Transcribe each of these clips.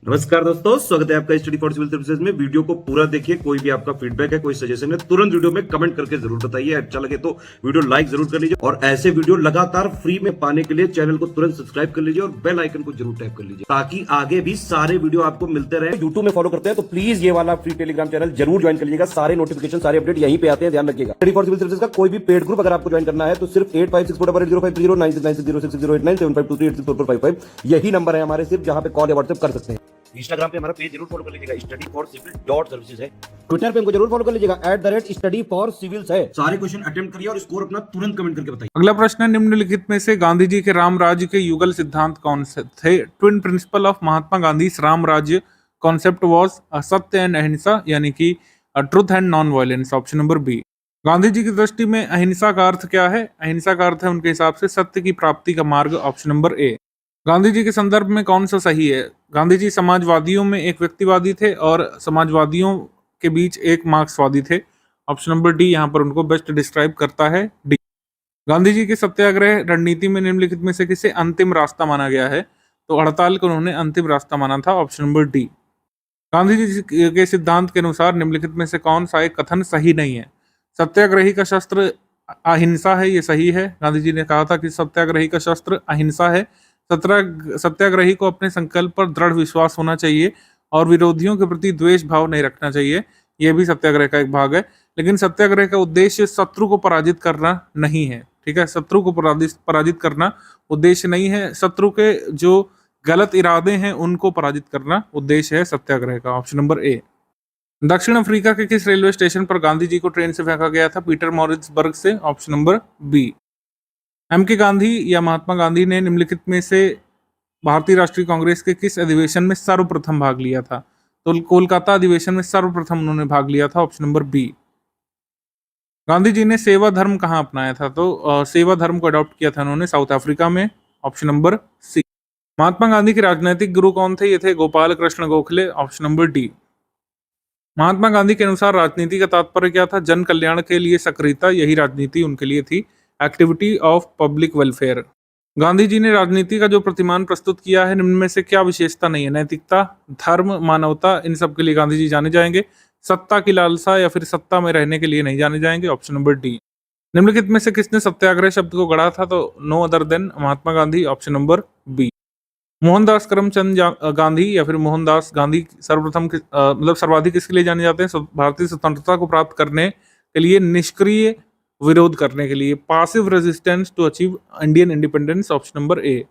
नमस्कार दोस्तों, स्वागत है आपका स्टडी फॉर सिविल सर्विसेज में। वीडियो को पूरा देखिए। कोई भी आपका फीडबैक है, कोई सजेशन है, तुरंत वीडियो में कमेंट करके जरूर बताइए। अच्छा लगे तो वीडियो लाइक जरूर कर लीजिए और ऐसे वीडियो लगातार फ्री में पाने के लिए चैनल को तुरंत सब्सक्राइब कर लीजिए और बेल आइकन को जरूर टैप कर लीजिए ताकि आगे भी सारे वीडियो आपको मिलते रहे। यूट्यूब में फॉलो करते हैं तो प्लीज ये वाला फ्री टेलीग्राम चैनल जरूर ज्वाइन कर लीजिएगा। सारे नोटिफिकेशन, सारे अपडेट यहीं पे आते हैं, ध्यान रखिएगा। स्टडी फॉर सिविल सर्विसेज का कोई भी पेड ग्रुप अगर आपको ज्वाइन करना है तो सिर्फ 85648056909606089755386445 यही नंबर है हमारे, सिर्फ जहां पे कॉल या व्हाट्सएप कर सकते हैं। इंस्टाग्राम पे हमारा पेज जरूर फॉलो कर लीजिएगा, study for civil dot services है। ट्विटर पे हमको जरूर फॉलो कर लीजिएगा, @स्टडी फॉर सिविल्स है। सारे क्वेश्चन अटेम्प्ट करिए और स्कोर अपना तुरंत कमेंट करके बताइए। अगला प्रश्न है, निम्नलिखित में से गांधी जी के राम राज्य के युगल सिद्धांत कौन से थे? Twin principle of Mahatma Gandhi Ram Rajya concept was सत्य एंड अहिंसा, यानी कि truth and non violence. Option number B. Gandhi ji की दृष्टि में अहिंसा का अर्थ क्या है? अहिंसा का अर्थ है उनके हिसाब से सत्य की प्राप्ति का मार्ग। Option number A. Gandhi ji के संदर्भ में कौन सा सही है? गांधी जी समाजवादियों में एक व्यक्तिवादी थे और समाजवादियों के बीच एक मार्क्सवादी थे। ऑप्शन नंबर डी यहाँ पर उनको बेस्ट डिस्क्राइब करता है। डी। गांधी जी की सत्याग्रह रणनीति में निम्नलिखित में से किसे अंतिम रास्ता माना गया है? तो हड़ताल को उन्होंने अंतिम रास्ता माना था। Option number D. Gandhi ji के सिद्धांत के अनुसार निम्नलिखित में से कौन सा एक कथन सही नहीं है? सत्याग्रही का शस्त्र अहिंसा है, ये सही है। गांधी जी ने कहा था कि सत्याग्रही का शस्त्र अहिंसा है। सत्याग्रही को अपने संकल्प पर दृढ़ विश्वास होना चाहिए और विरोधियों के प्रति द्वेष भाव नहीं रखना चाहिए। यह भी सत्याग्रह का एक भाग है। लेकिन सत्याग्रह का उद्देश्य शत्रु को पराजित करना नहीं है। ठीक है, शत्रु को पराजित करना उद्देश्य नहीं है। शत्रु के जो गलत इरादे हैं उनको पराजित करना उद्देश्य है सत्याग्रह का। ऑप्शन नंबर ए। दक्षिण अफ्रीका के किस रेलवे स्टेशन पर गांधी जी को ट्रेन से फेंका गया था? पीटर मॉरिट्सबर्ग से। Option number B. एम के गांधी या महात्मा गांधी ने निम्नलिखित में से भारतीय राष्ट्रीय कांग्रेस के किस अधिवेशन में सर्वप्रथम भाग लिया था? तो कोलकाता अधिवेशन में सर्वप्रथम उन्होंने भाग लिया था। Option number B. Gandhi ji ने सेवा धर्म कहाँ अपनाया था? तो सेवा धर्म को अडॉप्ट किया था उन्होंने साउथ अफ्रीका में। Option number C. Mahatma Gandhi के राजनैतिक गुरु कौन थे? ये थे Gopal Krishna Gokhale. Option number D. Mahatma Gandhi के अनुसार राजनीति का तात्पर्य क्या था? जन कल्याण के लिए सक्रियता, यही राजनीति उनके लिए थी। Activity of public welfare. Gandhi ji ने राजनीति का जो प्रतिमान प्रस्तुत किया है, निम्न में से क्या विशेषता नहीं है? नैतिकता, धर्म, मानवता, इन सब के लिए गांधी जी जाने जाएंगे। सत्ता की लालसा या फिर सत्ता में रहने के लिए नहीं जाने जाएंगे। Option number D. निम्नलिखित में से किसने सत्याग्रह शब्द को गढ़ा था? तो no other than Mahatma Gandhi. Option number B. Mohandas Karamchand Gandhi या फिर मोहनदास गांधी सर्वप्रथम मतलब सर्वाधिक किसके लिए जाने जाते हैं? भारतीय स्वतंत्रता को प्राप्त करने के लिए, निष्क्रिय विरोध करने के लिए, passive resistance to achieve Indian independence. Option number A.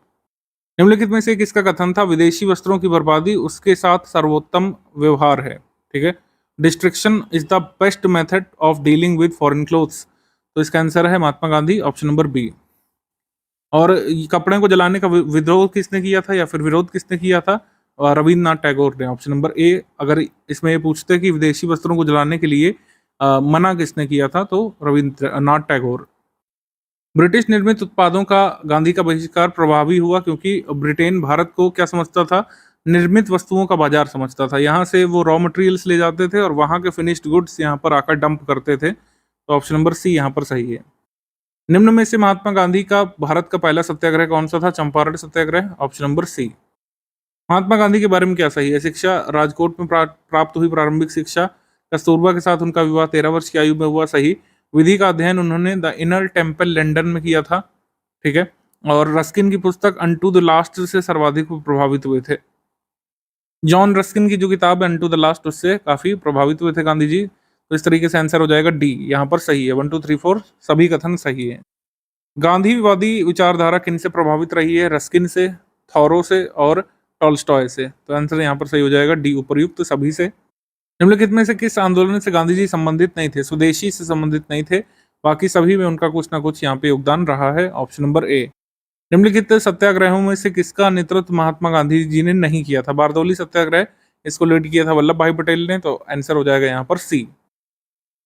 निम्नलिखित में से किसका कथन था? विदेशी वस्त्रों की बर्बादी उसके साथ सर्वोत्तम व्यवहार है। ठीक है, destruction is the best method of dealing with foreign clothes. तो इसका आंसर है Mahatma Gandhi. Option number B. और कपड़े को जलाने का विद्रोह किसने किया था या फिर विरोध किसने किया था? रविन्द्रनाथ टैगोर ने। ऑप्शन नंबर ए। अगर इसमें ये पूछते कि विदेशी वस्त्रों को जलाने के लिए मना किसने किया था, तो रविन्द्रनाथ टैगोर। ब्रिटिश निर्मित उत्पादों का गांधी का बहिष्कार प्रभावी हुआ क्योंकि ब्रिटेन भारत को क्या समझता था? निर्मित वस्तुओं का बाजार समझता था। यहाँ से वो रॉ मटेरियल्स ले जाते थे और वहाँ के फिनिश्ड गुड्स यहाँ पर आकर डंप करते थे। तो ऑप्शन नंबर सी यहाँ पर सही है। निम्न में से महात्मा गांधी का भारत का पहला सत्याग्रह कौन सा था? चंपारण सत्याग्रह। Option number C. Mahatma Gandhi के बारे में क्या सही है? शिक्षा, राजकोट में प्राप्त हुई प्रारंभिक शिक्षा। कस्तूरबा के साथ उनका विवाह 13 वर्ष की आयु में हुआ। सही। विधि का अध्ययन उन्होंने द इनर टेम्पल लंदन में किया था। ठीक है। और रस्किन की पुस्तक अनटू द लास्ट से सर्वाधिक प्रभावित हुए थे। जॉन रस्किन की जो किताब है अनटू द लास्ट, उससे काफी प्रभावित हुए थे गांधी जी। तो इस तरीके से आंसर हो जाएगा डी। यहाँ पर सही है। 1 2 3 4 सभी कथन सही है। गांधीवादी विचारधारा किनसे प्रभावित रही है? रस्किन से, थॉरो से और टॉल्स्टॉय से। तो आंसर यहाँ पर सही हो जाएगा डी, उपर्युक्त सभी से। निम्नलिखित में से किस आंदोलन से गांधी जी संबंधित नहीं थे? स्वदेशी से संबंधित नहीं थे। बाकी सभी में उनका कुछ ना कुछ यहाँ पे योगदान रहा है। Option number A. निम्नलिखित सत्याग्रहों में से किसका नेतृत्व महात्मा गांधी जी ने नहीं किया था? बारदौली सत्याग्रह, इसको लीड किया था वल्लभ भाई पटेल ने। तो आंसर हो जाएगा यहाँ पर सी।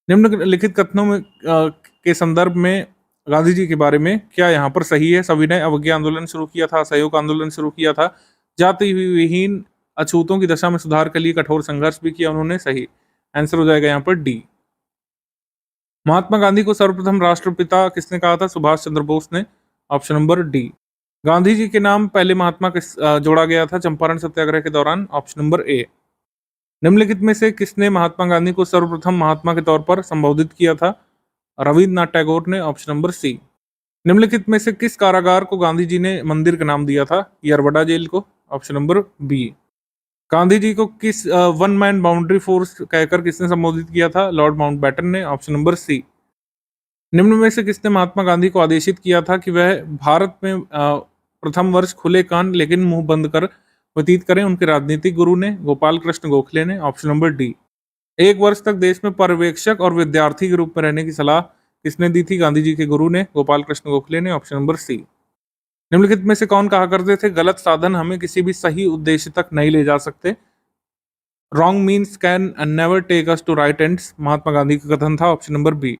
निम्नलिखित कथनों में के संदर्भ में गांधी जी के बारे में क्या यहाँ पर सही है? सविनय अवज्ञा आंदोलन शुरू किया था, असहयोग आंदोलन शुरू किया था, जाति विहीन अछूतों की दशा में सुधार के लिए कठोर संघर्ष भी किया उन्होंने। सही। आंसर हो जाएगा यहाँ पर डी। महात्मा गांधी को सर्वप्रथम राष्ट्रपिता किसने कहा था? सुभाष चंद्र बोस ने। Option number D. Gandhi ji के नाम पहले महात्मा जोड़ा गया था चंपारण सत्याग्रह के दौरान? Option number A. निम्नलिखित में से किसने महात्मा गांधी को सर्वप्रथम महात्मा के तौर पर संबोधित किया था? रविन्द्रनाथ टैगोर ने। Option number C. निम्नलिखित में से किस कारागार को गांधी जी ने मंदिर का नाम दिया था? यरवड़ा जेल को। Option number B. Gandhi ji को किस वन मैन बाउंड्री फोर्स कहकर किसने संबोधित किया था? लॉर्ड माउंटबेटन ने। Option number C. निम्न में से किसने महात्मा गांधी को आदेशित किया था कि वह भारत में प्रथम वर्ष खुले कान लेकिन मुंह बंद कर व्यतीत करें? उनके राजनीतिक गुरु ने। गोपाल कृष्ण गोखले ने। Option number D. एक वर्ष तक देश में पर्यवेक्षक और विद्यार्थी के रूप में रहने की सलाह किसने दी थी? गांधी जी के गुरु ने। गोपाल कृष्ण गोखले ने। Option number C. निम्नलिखित में से कौन कहा करते थे गलत साधन हमें किसी भी सही उद्देश्य तक नहीं ले जा सकते? Wrong means can never take us to right ends Mahatma Gandhi का कथन था। Option number B.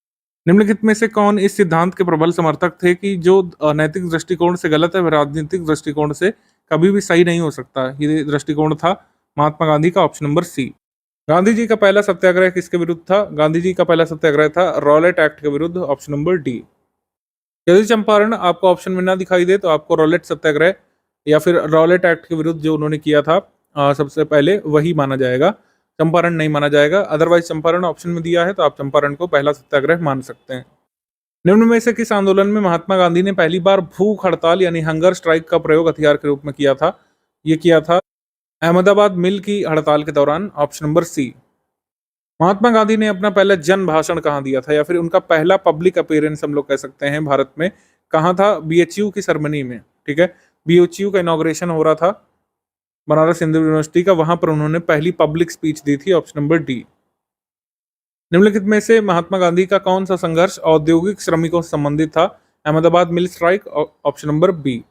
निम्नलिखित में से कौन इस सिद्धांत के प्रबल समर्थक थे कि जो नैतिक दृष्टिकोण से गलत है वह राजनीतिक दृष्टिकोण से कभी भी सही नहीं हो सकता? ये दृष्टिकोण था महात्मा गांधी का। Option number C. Gandhi ji का पहला सत्याग्रह किसके विरुद्ध था? गांधी जी का पहला सत्याग्रह था रॉलेट एक्ट के विरुद्ध। Option number D. यदि चंपारण आपको ऑप्शन में ना दिखाई दे तो आपको रॉलेट सत्याग्रह या फिर रॉलेट एक्ट के विरुद्ध जो उन्होंने किया था सबसे पहले वही माना जाएगा, चंपारण नहीं माना जाएगा। अदरवाइज चंपारण ऑप्शन में दिया है तो आप चंपारण को पहला सत्याग्रह मान सकते हैं। निम्न में से किस आंदोलन में महात्मा गांधी ने पहली बार भूख हड़ताल यानी हंगर स्ट्राइक का प्रयोग हथियार के रूप में किया था? ये किया था अहमदाबाद मिल की हड़ताल के दौरान। Option number C. Mahatma Gandhi ने अपना पहला जन भाषण कहाँ दिया था या फिर उनका पहला पब्लिक अपीयरेंस हम लोग कह सकते हैं भारत में कहाँ था? बीएचयू की सेरेमनी में। ठीक है, बीएचयू का इनॉग्रेशन हो रहा था बनारस हिंदू यूनिवर्सिटी का, वहां पर उन्होंने पहली पब्लिक स्पीच दी थी। Option number D. निम्नलिखित में से महात्मा गांधी का कौन सा संघर्ष औद्योगिक श्रमिकों से संबंधित था? Ahmedabad mill strike. Option number B.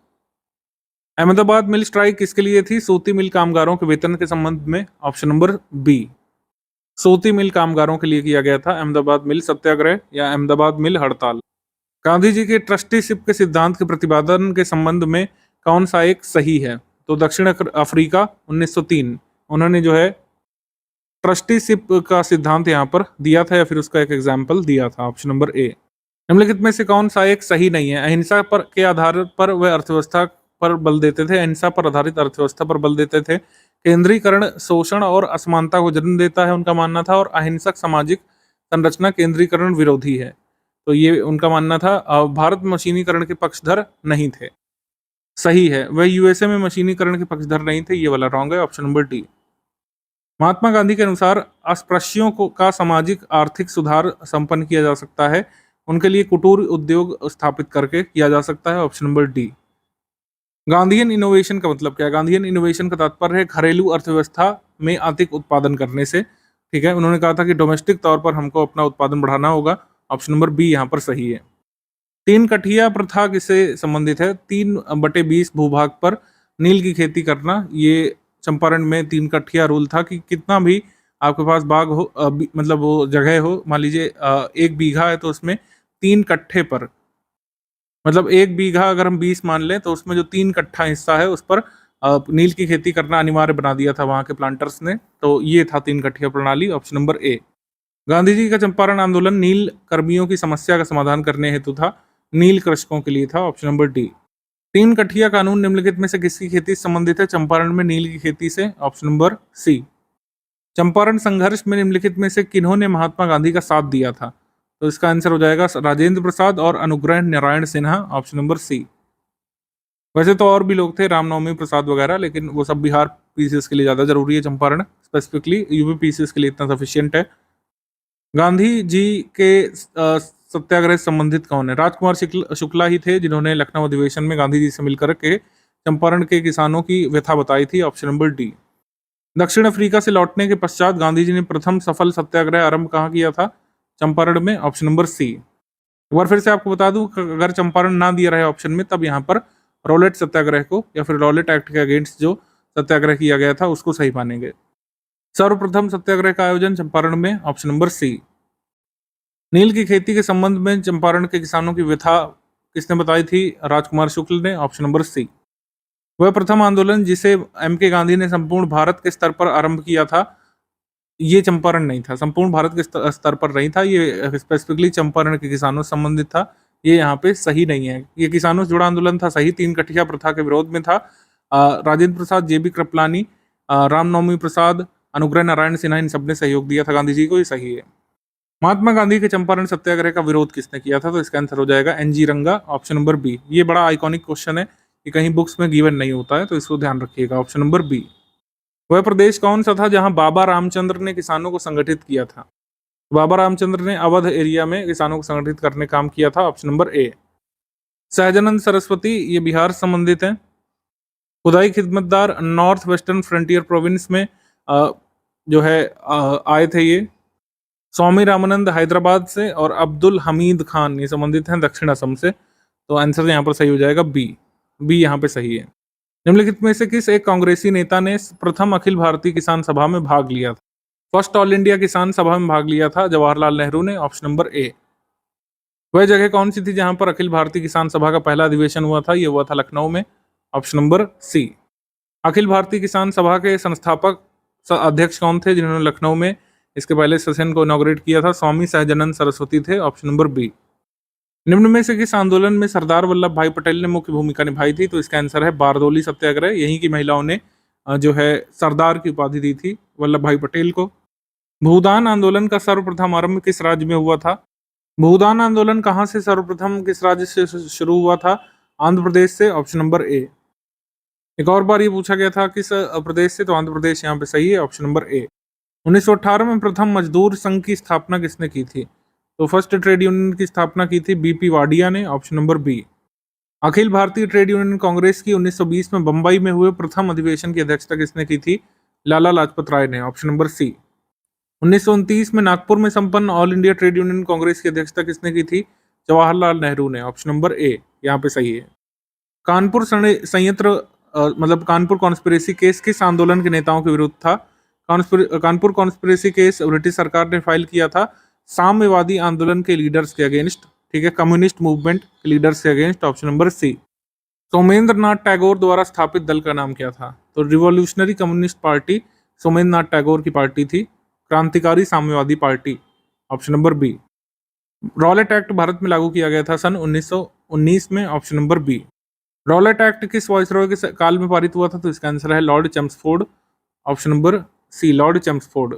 Ahmedabad mill strike किसके लिए थी? सूती मिल कामगारों के वेतन के संबंध में। Option number B. सूती मिल कामगारों के लिए किया गया था अहमदाबाद मिल सत्याग्रह या अहमदाबाद मिल हड़ताल। गांधी जी के ट्रस्टीशिप के सिद्धांत के प्रतिपादन के संबंध में कौन सा एक सही है? तो दक्षिण अफ्रीका 1903 उन्होंने जो है ट्रस्टीशिप का सिद्धांत यहाँ पर दिया था या फिर उसका एक एग्जाम्पल दिया था। Option number A. निम्नलिखित में से कौन सा एक सही नहीं है? अहिंसा पर के आधार पर वह अर्थव्यवस्था पर बल देते थे, अहिंसा पर आधारित अर्थव्यवस्था पर बल देते थे। केंद्रीकरण शोषण और असमानता को जन्म देता है उनका मानना था, और अहिंसक सामाजिक संरचना केंद्रीकरण विरोधी है, तो ये उनका मानना था। भारत मशीनीकरण के पक्षधर नहीं थे। सही है, वह यूएसए में मशीनीकरण के पक्षधर नहीं थे, ये वाला रॉन्ग है। Option number D. Mahatma Gandhi के अनुसार अस्पृश्यों को का सामाजिक आर्थिक सुधार संपन्न किया जा सकता है, उनके लिए कुटीर उद्योग स्थापित करके किया जा सकता है। Option number D. Gandhian innovation का मतलब क्या है? गांधीयन इनोवेशन का तात्पर्य है घरेलू अर्थव्यवस्था में अधिक उत्पादन करने से। ठीक है, उन्होंने कहा था कि डोमेस्टिक तौर पर हमको अपना उत्पादन बढ़ाना होगा। ऑप्शन नंबर बी यहाँ पर सही है। 3 कठिया प्रथा किससे संबंधित है? 3/20 भूभाग पर नील की खेती करना। ये चंपारण में 3 कठिया रूल था कि कितना भी आपके पास बाग हो मतलब वो जगह हो, मान लीजिए 1 बीघा है तो उसमें 3 कट्ठे पर, मतलब 1 बीघा अगर हम 20 मान लें तो उसमें जो 3 कट्ठा हिस्सा है उस पर नील की खेती करना अनिवार्य बना दिया था वहां के प्लांटर्स ने। तो ये था 3 कठिया प्रणाली। Option number A. Gandhi ji का चंपारण आंदोलन नील कर्मियों की समस्या का समाधान करने हेतु था, नील कृषकों के लिए था। Option number D. 3 कठिया कानून निम्नलिखित में से किसकी खेती से संबंधित है? चंपारण में नील की खेती से। ऑप्शन नंबर सी। चंपारण संघर्ष में निम्नलिखित में से किन्होंने महात्मा गांधी का साथ दिया था? तो इसका आंसर हो जाएगा राजेंद्र प्रसाद और Anugrah Narayan Sinha. Option number C. वैसे तो और भी लोग थे, रामनवमी प्रसाद वगैरह, लेकिन वो सब बिहार पीसीएस के लिए ज्यादा जरूरी है, चंपारण स्पेसिफिकली यूपी पीसीएस के लिए इतना सफिशियंट है। गांधी जी के सत्याग्रह से संबंधित कौन है? राजकुमार शुक्ला ही थे जिन्होंने लखनऊ अधिवेशन में गांधी जी से मिलकर के चंपारण के किसानों की व्यथा बताई थी। Option number D. दक्षिण अफ्रीका से लौटने के पश्चात गांधी जी ने प्रथम सफल सत्याग्रह आरंभ कहाँ किया था? चंपारण में। Option number C. एक बार फिर से आपको बता दूं, अगर चंपारण ना दिया रहे ऑप्शन में तब यहाँ पर रॉलेट सत्याग्रह को या फिर रॉलेट एक्ट के अगेंस्ट जो सत्याग्रह किया गया था उसको सही मानेंगे। सर्वप्रथम सत्याग्रह का आयोजन चंपारण में। ऑप्शन नंबर सी। नील की खेती के संबंध में चंपारण के किसानों की व्यथा किसने बताई थी? राजकुमार शुक्ल ने। Option number C. वह प्रथम आंदोलन जिसे एम के गांधी ने संपूर्ण भारत के स्तर पर आरंभ किया था, ये चंपारण नहीं था, संपूर्ण भारत के स्तर पर नहीं था, ये स्पेसिफिकली चंपारण के किसानों से संबंधित था। ये यहाँ पे सही नहीं है। ये किसानों से जुड़ा आंदोलन था, सही। 3 कठिया प्रथा के विरोध में था। राजेंद्र प्रसाद, जेबी कृपलानी, रामनवमी प्रसाद, अनुग्रह नारायण सिन्हा, इन सबने सहयोग दिया था गांधी जी को, ये सही है। महात्मा गांधी के चंपारण सत्याग्रह का विरोध किसने किया था? तो इसका आंसर हो जाएगा एनजी रंगा, ऑप्शन नंबर बी। ये बड़ा आइकॉनिक क्वेश्चन है, ये कहीं बुक्स में गिवन नहीं होता है, तो इसको ध्यान रखिएगा, ऑप्शन नंबर बी। वह प्रदेश कौन सा था जहां बाबा रामचंद्र ने किसानों को संगठित किया था? बाबा रामचंद्र ने अवध एरिया में किसानों को संगठित करने काम किया था, ऑप्शन नंबर ए। सहजानंद सरस्वती, ये बिहार से संबंधित है। खुदाई खिदमतदार नॉर्थ वेस्टर्न फ्रंटियर प्रोविंस में जो है आए थे ये। स्वामी रामानंद हैदराबाद से, और अब्दुल हमीद खान ये संबंधित हैं दक्षिण असम से। तो आंसर यहाँ पर सही हो जाएगा बी। बी यहाँ पे सही है। निम्नलिखित में से किस एक कांग्रेसी नेता ने प्रथम अखिल भारतीय किसान सभा में भाग लिया था? फर्स्ट ऑल इंडिया किसान सभा में भाग लिया था जवाहरलाल नेहरू ने, ऑप्शन नंबर ए। वह जगह कौन सी थी जहां पर अखिल भारतीय किसान सभा का पहला अधिवेशन हुआ था? ये हुआ था लखनऊ में, ऑप्शन नंबर सी। अखिल भारतीय किसान सभा के संस्थापक अध्यक्ष कौन थे जिन्होंने लखनऊ में इसके पहले सेशन को इनॉग्रेट किया था? स्वामी सहजानंद सरस्वती थे, ऑप्शन नंबर बी। निम्न में से किस आंदोलन में सरदार वल्लभ भाई पटेल ने मुख्य भूमिका निभाई थी? तो इसका आंसर है बारदोली सत्याग्रह। यहीं की महिलाओं ने जो है सरदार की उपाधि दी थी वल्लभ भाई पटेल को। भूदान आंदोलन का सर्वप्रथम आरंभ किस राज्य में हुआ था? भूदान आंदोलन कहाँ से सर्वप्रथम किस राज्य से शुरू हुआ था? आंध्र प्रदेश से, ऑप्शन नंबर ए। एक और बार ये पूछा गया था किस प्रदेश से, तो आंध्र प्रदेश यहाँ पे सही है, ऑप्शन नंबर ए। 1918 में प्रथम मजदूर संघ की स्थापना किसने की थी? तो फर्स्ट ट्रेड यूनियन की स्थापना की थी बीपी वाडिया ने, option number B. Akhil Bharatiya trade union Congress की 1920 में बंबई में हुए प्रथम अधिवेशन की अध्यक्षता किसने की थी? लाला लाजपत राय ने, ऑप्शन नंबर सी। 1929 में नागपुर में संपन्न all India trade union Congress की अध्यक्षता किसने की थी? जवाहरलाल नेहरू ने, ऑप्शन नंबर ए यहाँ पे सही है। कानपुर संयंत्र मतलब कानपुर कॉन्स्पिरेसी केस किस आंदोलन के नेताओं के विरुद्ध था? कानपुर कॉन्स्पिरेसी केस ब्रिटिश सरकार ने फाइल किया था साम्यवादी आंदोलन के लीडर्स के अगेंस्ट, ठीक है, कम्युनिस्ट मूवमेंट के लीडर्स के against, option number C. Somendra Nath Tagore द्वारा स्थापित दल का नाम क्या था? तो revolutionary communist party Somendra Nath Tagore की पार्टी थी। क्रांतिकारी साम्यवादी party, option number B. Rowlatt act Bharat में लागू किया गया था सन 1919 में, option number B. Rowlatt act किस वाइसरॉय के काल में पारित हुआ था? तो इसका आंसर है Lord Chelmsford, option number C, Lord Chelmsford.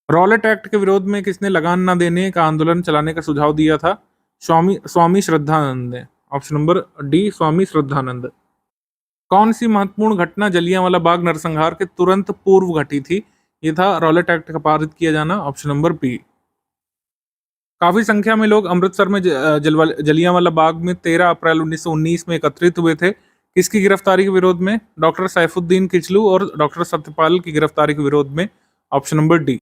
Rowlatt Act के विरोध में किसने लगान न देने का आंदोलन चलाने का सुझाव दिया था? स्वामी श्रद्धानंद ने, option number D, Swami Shraddhanand. कौन सी महत्वपूर्ण घटना जलियांवाला बाग नरसंहार के तुरंत पूर्व घटी थी? ये था रॉलेट एक्ट का पारित किया जाना, ऑप्शन नंबर बी। काफी संख्या में लोग अमृतसर में जलियांवाला बाग में 13 अप्रैल 1919 में एकत्रित हुए थे। किसकी गिरफ्तारी के विरोध में? डॉक्टर सैफुद्दीन किचलू और डॉक्टर सत्यपाल की गिरफ्तारी के विरोध में, ऑप्शन नंबर डी।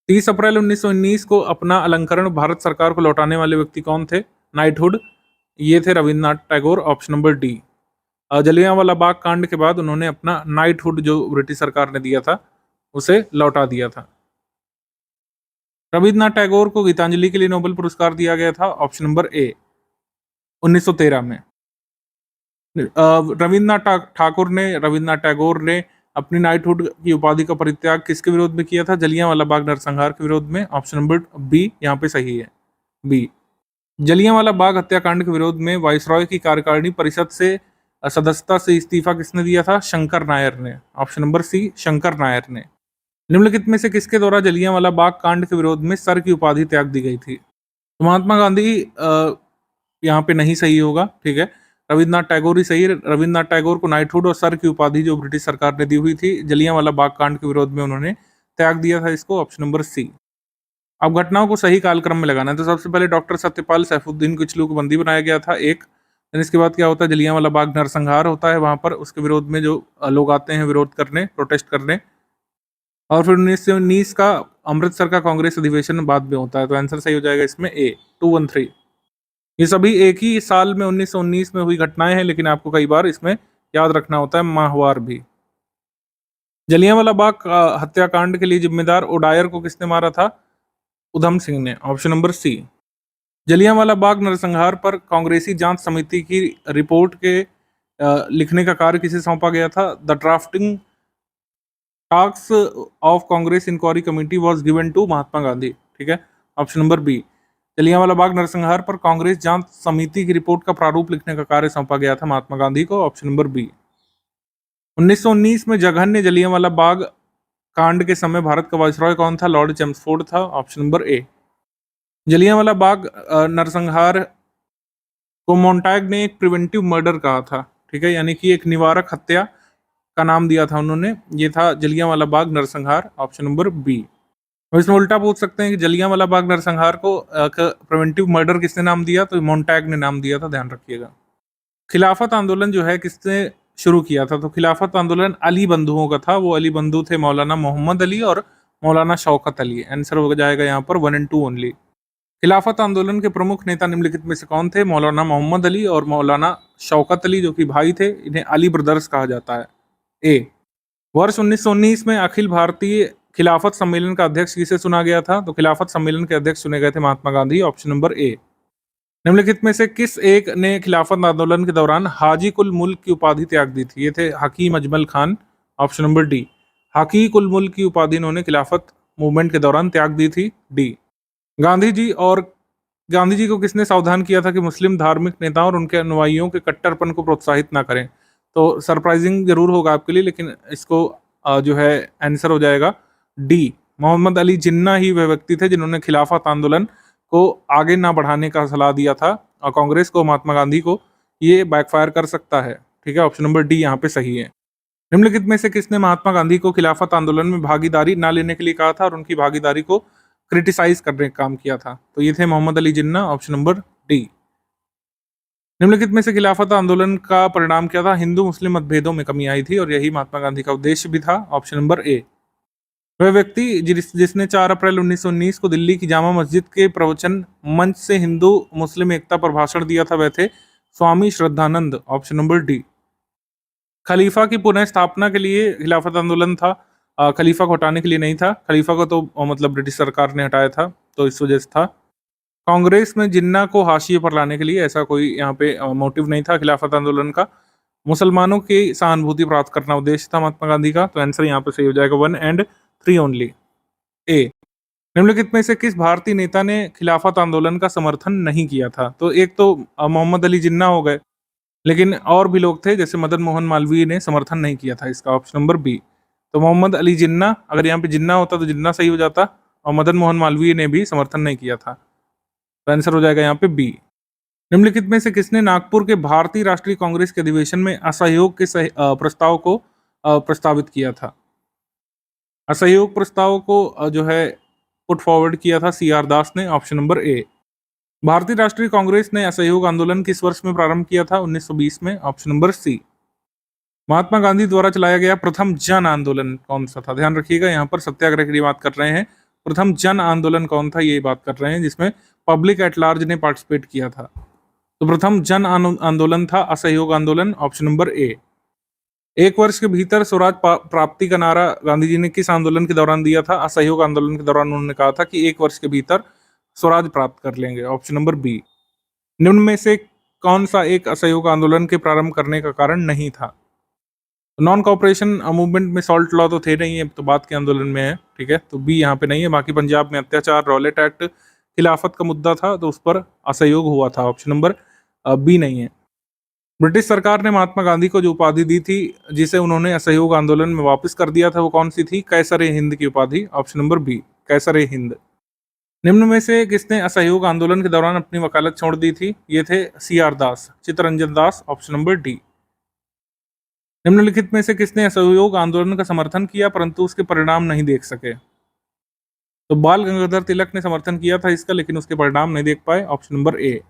30 अप्रैल 1919 को अपना अलंकरण भारत सरकार को लौटाने वाले व्यक्ति कौन थे? नाइटहुड, ये थे Rabindranath Tagore, option number D. Jallianwala Bagh कांड के बाद उन्होंने अपना नाइटहुड जो ब्रिटिश सरकार ने दिया था उसे लौटा दिया था। रविन्द्रनाथ टैगोर को गीतांजलि के लिए नोबेल पुरस्कार दिया गया था, ऑप्शन नंबर ए, 1913 में। रविन्द्रनाथ टैगोर ने अपनी नाइटहुड की उपाधि का परित्याग किसके विरोध में किया था? जलियांवाला बाग नरसंहार के विरोध में, ऑप्शन नंबर बी यहाँ पे सही है, बी। जलियांवाला बाग हत्याकांड के विरोध में वाइसरॉय की कार्यकारिणी परिषद से सदस्यता से इस्तीफा किसने दिया था? शंकर नायर ने, option number C, Shankar Nair ने। निम्नलिखित में से किसके द्वारा जलियांवाला बाग कांड के विरोध में सर की उपाधि त्याग दी गई थी? तो महात्मा गांधी यहाँ पे नहीं सही होगा, ठीक है, रविन्द्रनाथ टैगोर ही सही है। रविन्द्रनाथ टैगोर को नाइटहुड और सर की उपाधि जो ब्रिटिश सरकार ने दी हुई थी जलियांवाला बाग कांड के विरोध में उन्होंने त्याग दिया था इसको, ऑप्शन नंबर सी। अब घटनाओं को सही कालक्रम में लगाना है। तो सबसे पहले डॉक्टर सत्यपाल सैफुद्दीन किचलू को बंदी बनाया गया था एक। फिर इसके बाद क्या होता है? जलियांवाला बाग नरसंहार होता है वहां पर, उसके विरोध में जो लोग आते हैं विरोध करने, प्रोटेस्ट करने। और फिर 1919 का अमृतसर का कांग्रेस अधिवेशन बाद में होता है। तो आंसर सही हो जाएगा इसमें ए, 213। ये सभी एक ही साल में 1919 में हुई घटनाएं हैं, लेकिन आपको कई बार इसमें याद रखना होता है माहवार भी। जलियांवाला बाग हत्याकांड के लिए जिम्मेदार ओडायर को किसने मारा था? उधम सिंह ने, ऑप्शन नंबर सी। जलियांवाला बाग नरसंहार पर कांग्रेसी जांच समिति की रिपोर्ट के लिखने का कार्य किसे सौंपा गया था? The drafting task of Congress inquiry committee was given to Mahatma Gandhi, ठीक है, option number B. Jallianwala Bagh नरसंहार पर कांग्रेस जांच समिति की रिपोर्ट का प्रारूप लिखने का कार्य सौंपा गया था महात्मा गांधी को, ऑप्शन नंबर बी। 1919 में जघन्य जलियांवाला बाग कांड के समय भारत का वायसरॉय कौन था? लॉर्ड चेम्सफोर्ड था, ऑप्शन नंबर ए। जलियांवाला बाग नरसंहार को मोन्टैग ने एक प्रिवेंटिव मर्डर कहा था, ठीक है, यानी कि एक निवारक हत्या का नाम दिया था उन्होंने। ये था जलियांवाला बाग नरसंहार, ऑप्शन नंबर बी। इसमें उल्टा पूछ सकते हैं कि जलियांवाला बाग नरसंहार को प्रिवेंटिव मर्डर किसने नाम दिया? तो मोन्टैग ने नाम दिया था, ध्यान रखिएगा। खिलाफत आंदोलन जो है किसने शुरू किया था? तो खिलाफत आंदोलन अली बंधुओं का था। वो अली बंधु थे मौलाना मोहम्मद अली और मौलाना शौकत अली। आंसर हो जाएगा यहाँ पर 1 और 2 ओनली। खिलाफत आंदोलन के प्रमुख नेता निम्नलिखित में से कौन थे? मौलाना मोहम्मद अली और मौलाना शौकत अली, जो कि भाई थे। इन्हें अली ब्रदर्स कहा जाता है। ए, वर्ष 1919 में अखिल भारतीय खिलाफत सम्मेलन का अध्यक्ष किसे चुना गया था? तो खिलाफत सम्मेलन के अध्यक्ष चुने गए थे महात्मा गांधी, ऑप्शन नंबर ए। निम्नलिखित में से किस एक ने खिलाफत आंदोलन के दौरान हाजी कुल मुल्क की उपाधि त्याग दी थी? ये थे Hakim Ajmal Khan, option number D. हाकी कुल मुल्क की उपाधि इन्होंने खिलाफत मूवमेंट के दौरान त्याग दी थी, डी। गांधी जी को किसने सावधान किया था कि मुस्लिम धार्मिक नेताओं और उनके अनुयायियों के कट्टरपन को प्रोत्साहित ना करें? तो सरप्राइजिंग जरूर होगा आपके लिए, लेकिन इसको जो है आंसर हो जाएगा डी। मोहम्मद अली जिन्ना ही वह व्यक्ति थे जिन्होंने खिलाफत आंदोलन को आगे ना बढ़ाने का सलाह दिया था और कांग्रेस को, महात्मा गांधी को। ये बैकफायर कर सकता है, ठीक है, ऑप्शन नंबर डी यहाँ पे सही है। निम्नलिखित में से किसने महात्मा गांधी को खिलाफत आंदोलन में भागीदारी ना लेने के लिए कहा था और उनकी भागीदारी को क्रिटिसाइज करने का काम किया था? तो ये थे Mohammad Ali Jinnah, option number D. निम्नलिखित में से खिलाफत आंदोलन का परिणाम क्या था? हिंदू मुस्लिम मतभेदों में कमी आई थी और यही महात्मा गांधी का उद्देश्य भी था, ऑप्शन नंबर ए। वह व्यक्ति जिसने 4 अप्रैल 1919 को दिल्ली की जामा मस्जिद के प्रवचन मंच से हिंदू मुस्लिम एकता पर भाषण दिया था, वह थे Swami Shraddhanand, option number D. खलीफा की पुनः स्थापना के लिए खिलाफत आंदोलन था, खलीफा को हटाने के लिए नहीं था। खलीफा को तो मतलब ब्रिटिश सरकार ने हटाया था, तो इस वजह से था। कांग्रेस में जिन्ना को हाशिए पर लाने के लिए, ऐसा कोई यहाँ पे मोटिव नहीं था खिलाफत आंदोलन का। मुसलमानों की सहानुभूति प्राप्त करना उद्देश्य था महात्मा गांधी का। तो आंसर यहाँ पे सही हो जाएगा 1 और 3 ओनली। ए, निम्नलिखित में से किस भारतीय नेता ने खिलाफत आंदोलन का समर्थन नहीं किया था? तो एक तो मोहम्मद अली जिन्ना हो गए, लेकिन और भी लोग थे, जैसे मदन मोहन मालवीय ने समर्थन नहीं किया था इसका, ऑप्शन नंबर बी। तो मोहम्मद अली जिन्ना, अगर यहाँ पे जिन्ना होता तो जिन्ना सही हो जाता, और मदन मोहन मालवीय ने भी समर्थन नहीं किया था। तो आंसर हो जाएगा यहाँ पे बी। निम्नलिखित में से किसने नागपुर के भारतीय राष्ट्रीय कांग्रेस के अधिवेशन में असहयोग के प्रस्ताव को प्रस्तावित किया था? असहयोग प्रस्ताव को जो है पुट फॉरवर्ड किया था सी आर दास ने, ऑप्शन नंबर ए। भारतीय राष्ट्रीय कांग्रेस ने असहयोग आंदोलन किस वर्ष में प्रारंभ किया था? 1920 में, option number C. Mahatma Gandhi द्वारा चलाया गया प्रथम जन आंदोलन कौन सा था? ध्यान रखिएगा, यहाँ पर सत्याग्रह की बात कर रहे हैं। प्रथम जन आंदोलन कौन था, ये बात कर रहे हैं, जिसमें पब्लिक एट लार्ज ने पार्टिसिपेट किया था। तो प्रथम जन आंदोलन था असहयोग आंदोलन, ऑप्शन नंबर ए। 1 वर्ष के भीतर स्वराज प्राप्ति का नारा गांधी जी ने किस आंदोलन के दौरान दिया था? असहयोग आंदोलन के दौरान उन्होंने कहा था कि 1 वर्ष के भीतर स्वराज प्राप्त कर लेंगे, ऑप्शन नंबर बी। निम्न में से कौन सा एक असहयोग आंदोलन के प्रारंभ करने का कारण नहीं था? नॉन कॉपरेशन मूवमेंट में सॉल्ट लॉ तो थे नहीं, है तो बात के आंदोलन में है, ठीक है, तो बी यहाँ पे नहीं है। बाकी पंजाब में अत्याचार, रॉलेट एक्ट, खिलाफत का मुद्दा था, तो उस पर असहयोग हुआ था, ऑप्शन नंबर बी नहीं है। ब्रिटिश सरकार ने महात्मा गांधी को जो उपाधि दी थी, जिसे उन्होंने असहयोग आंदोलन में वापस कर दिया था, वो कौन सी थी? कैसर ए हिंद की उपाधि, ऑप्शन नंबर बी, कैसर ए हिंद। निम्न में से किसने असहयोग आंदोलन के दौरान अपनी वकालत छोड़ दी थी? ये थे सी आर दास, Chittaranjan Das, option number D. निम्नलिखित में से किसने असहयोग आंदोलन का समर्थन किया परंतु उसके परिणाम नहीं देख सके? तो बाल गंगाधर तिलक ने समर्थन किया था इसका, लेकिन उसके परिणाम नहीं देख पाए, ऑप्शन नंबर ए।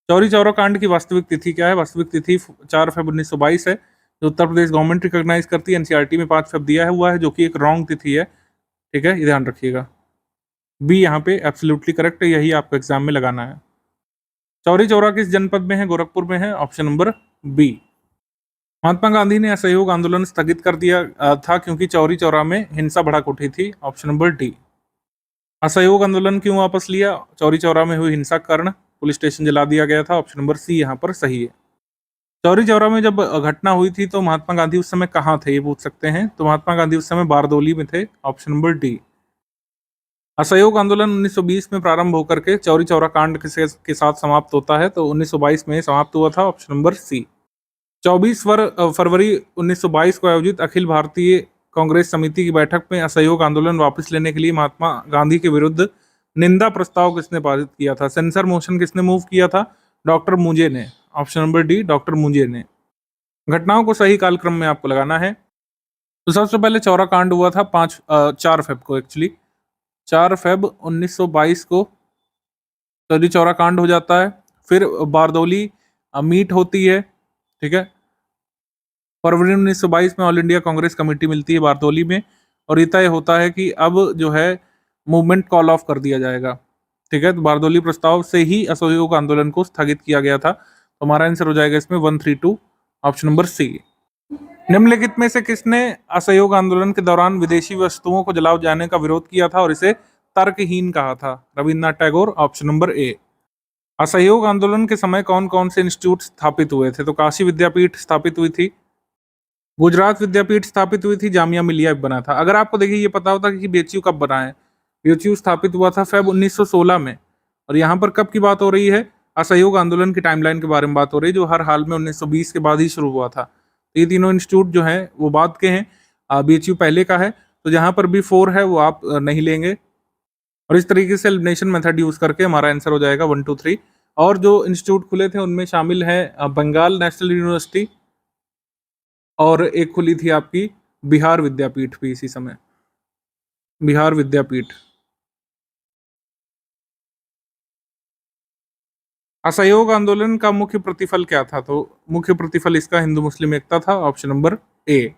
चौरी चौरा कांड की वास्तविक तिथि क्या है? वास्तविक तिथि 4 फरवरी 1922 है, जो उत्तर प्रदेश गवर्नमेंट रिकॉग्नाइज करती है। एनसीईआरटी में 5 फरवरी दिया हुआ है, जो कि एक रॉन्ग तिथि है, ठीक है, ये ध्यान रखिएगा। बी यहाँ पे एब्सोल्युटली करेक्ट है, यही आपको एग्जाम में लगाना है। चौरी चौरा किस जनपद में है? गोरखपुर में है, ऑप्शन नंबर बी। महात्मा गांधी ने असहयोग आंदोलन स्थगित कर दिया था क्योंकि चौरी चौरा में हिंसा भड़क उठी थी, ऑप्शन नंबर डी। असहयोग आंदोलन क्यों वापस लिया? चौरी चौरा में हुई हिंसा के कारण पुलिस स्टेशन जला दिया गया था, ऑप्शन नंबर सी यहाँ पर सही है। चौरी चौरा में जब घटना हुई थी तो महात्मा गांधी उस समय कहाँ थे, ये पूछ सकते हैं। तो महात्मा गांधी उस समय बारदोली में थे, ऑप्शन नंबर डी। असहयोग आंदोलन 1920 में प्रारंभ होकर के चौरी चौरा कांड के साथ समाप्त होता है, तो 1922 में समाप्त हुआ था, ऑप्शन नंबर सी। 24 फरवरी 1922 को आयोजित अखिल भारतीय कांग्रेस समिति की बैठक में असहयोग आंदोलन वापस लेने के लिए महात्मा गांधी के विरुद्ध निंदा प्रस्ताव किसने पारित किया था? सेंसर मोशन किसने मूव किया था? डॉक्टर मुंजे ने, option number D, doctor Moonje ने। घटनाओं को सही कालक्रम में आपको लगाना है। तो सबसे पहले चौरा कांड हुआ था 4 फेब को, एक्चुअली 4 फेब 1922 को चौरी चौरा कांड हो जाता है। फिर बारदौली मीट होती है, ठीक है। फरवरी 1922 में ऑल इंडिया कांग्रेस कमेटी मिलती है बारदौली में, और ये तय होता है कि अब जो है मूवमेंट कॉल ऑफ कर दिया जाएगा, ठीक है। तो बारदौली प्रस्ताव से ही असहयोग आंदोलन को स्थगित किया गया था। तो हमारा आंसर हो जाएगा इसमें 132, ऑप्शन नंबर सी। निम्नलिखित में से किसने असहयोग आंदोलन के दौरान विदेशी वस्तुओं को जलाए जाने का विरोध किया था और इसे तर्कहीन कहा था? रविन्द्रनाथ टैगोर, ऑप्शन नंबर ए। असहयोग आंदोलन के समय कौन कौन से इंस्टीट्यूट स्थापित हुए थे? तो काशी विद्यापीठ स्थापित हुई थी, गुजरात विद्यापीठ स्थापित हुई थी, जामिया मिलिया बना था। अगर आपको देखिए ये पता होता कि बीएचयू कब बना है, बीएचयू स्थापित हुआ था फेब 1916 में। और यहाँ पर कब की बात हो रही है? असहयोग आंदोलन की टाइमलाइन के बारे में बात हो रही है, जो हर हाल में 1920 के बाद ही शुरू हुआ था। तो ये तीनों इंस्टीट्यूट जो है वो बाद के हैं, बीएचयू पहले का है। तो जहाँ पर भी 4 है वो आप नहीं लेंगे, और इस तरीके से एलिमिनेशन मेथड यूज करके हमारा आंसर हो जाएगा 1 2 3। और जो इंस्टीट्यूट खुले थे उनमें शामिल है बंगाल नेशनल यूनिवर्सिटी, और एक खुली थी आपकी बिहार विद्यापीठ भी इसी समय, बिहार विद्यापीठ। असहयोग आंदोलन का मुख्य प्रतिफल क्या था? तो मुख्य प्रतिफल इसका हिंदू मुस्लिम एकता था, ऑप्शन नंबर ए।